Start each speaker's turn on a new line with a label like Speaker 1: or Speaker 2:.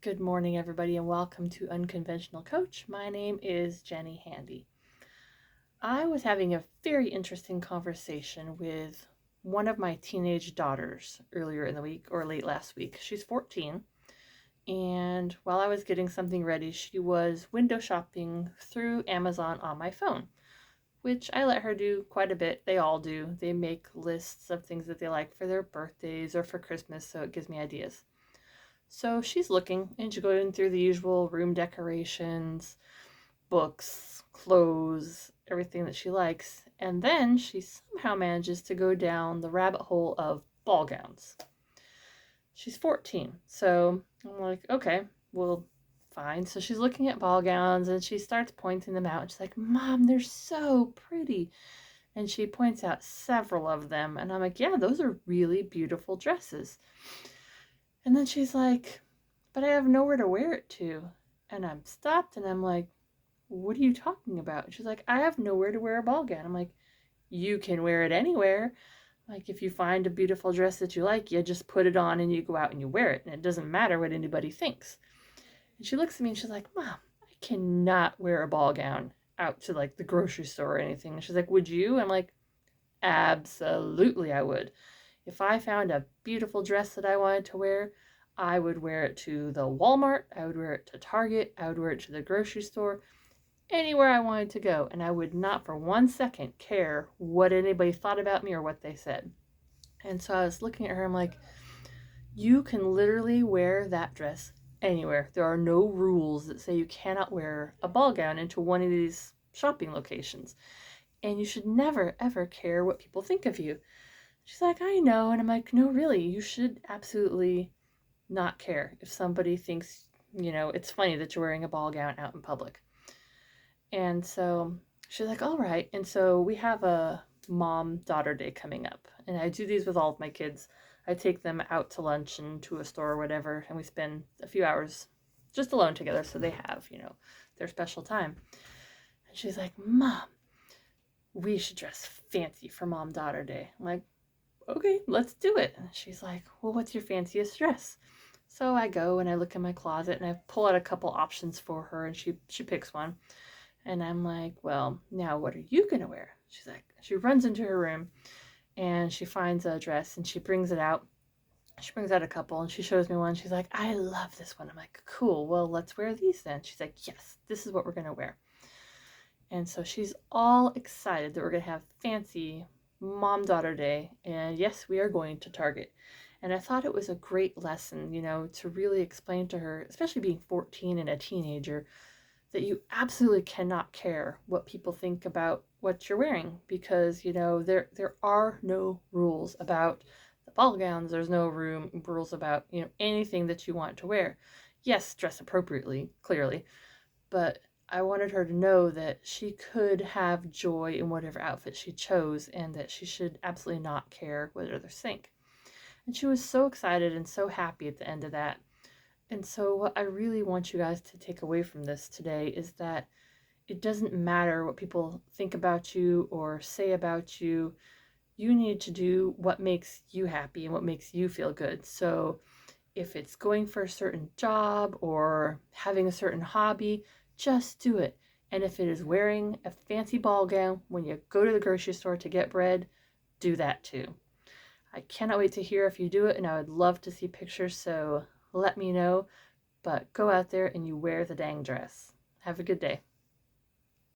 Speaker 1: Good morning, everybody, and welcome to Unconventional Coach. My name is Jenny Handy. I was having a very interesting conversation with one of my teenage daughters earlier in the week or late last week. She's 14, and while I was getting something ready, she was window shopping through Amazon on my phone, which I let her do quite a bit. They all do. They make lists of things that they like for their birthdays or for Christmas, so it gives me ideas. So she's looking and she's going through the usual room decorations, books, clothes, everything that she likes. And then she somehow manages to go down the rabbit hole of ball gowns. She's 14. So I'm like, okay, well, fine. So she's looking at ball gowns and she starts pointing them out. She's like, Mom, they're so pretty. And she points out several of them. And I'm like, yeah, those are really beautiful dresses. And then she's like, but I have nowhere to wear it to. And I'm stopped and I'm like, what are you talking about? And she's like, I have nowhere to wear a ball gown. I'm like, you can wear it anywhere. Like, if you find a beautiful dress that you like, you just put it on and you go out and you wear it. And it doesn't matter what anybody thinks. And she looks at me and she's like, Mom, I cannot wear a ball gown out to like the grocery store or anything. And she's like, would you? I'm like, absolutely, I would. If I found a beautiful dress that I wanted to wear, I would wear it to the Walmart, I would wear it to Target, I would wear it to the grocery store, anywhere I wanted to go, and I would not for 1 second care what anybody thought about me or what they said. And so I was looking at her, I'm like, you can literally wear that dress anywhere. There are no rules that say you cannot wear a ball gown into one of these shopping locations. And you should never, ever care what people think of you. She's like, I know. And I'm like, no, really, you should absolutely not care if somebody thinks, it's funny that you're wearing a ball gown out in public. And so she's like, all right. And so we have a mom-daughter day coming up. And I do these with all of my kids. I take them out to lunch and to a store or whatever, and we spend a few hours just alone together so they have, their special time. And she's like, Mom, we should dress fancy for mom-daughter day. I'm like, okay, let's do it. And she's like, well, what's your fanciest dress? So I go and I look in my closet and I pull out a couple options for her and she picks one. And I'm like, well, now what are you going to wear? She's like, she runs into her room and she finds a dress and she brings it out. She brings out a couple and she shows me one. She's like, I love this one. I'm like, cool. Well, let's wear these then. She's like, yes, this is what we're going to wear. And so she's all excited that we're going to have fancy mom-daughter day. And yes, we are going to Target. And I thought it was a great lesson, to really explain to her, especially being 14 and a teenager, that you absolutely cannot care what people think about what you're wearing because, there are no rules about the ball gowns. There's no rules about, anything that you want to wear. Yes, dress appropriately, clearly, but I wanted her to know that she could have joy in whatever outfit she chose and that she should absolutely not care what others think. And she was so excited and so happy at the end of that. And so, what I really want you guys to take away from this today is that it doesn't matter what people think about you or say about you. You need to do what makes you happy and what makes you feel good. So, if it's going for a certain job or having a certain hobby, just do it. And if it is wearing a fancy ball gown when you go to the grocery store to get bread, do that too. I cannot wait to hear if you do it, and I would love to see pictures, so let me know. But go out there and you wear the dang dress. Have a good day.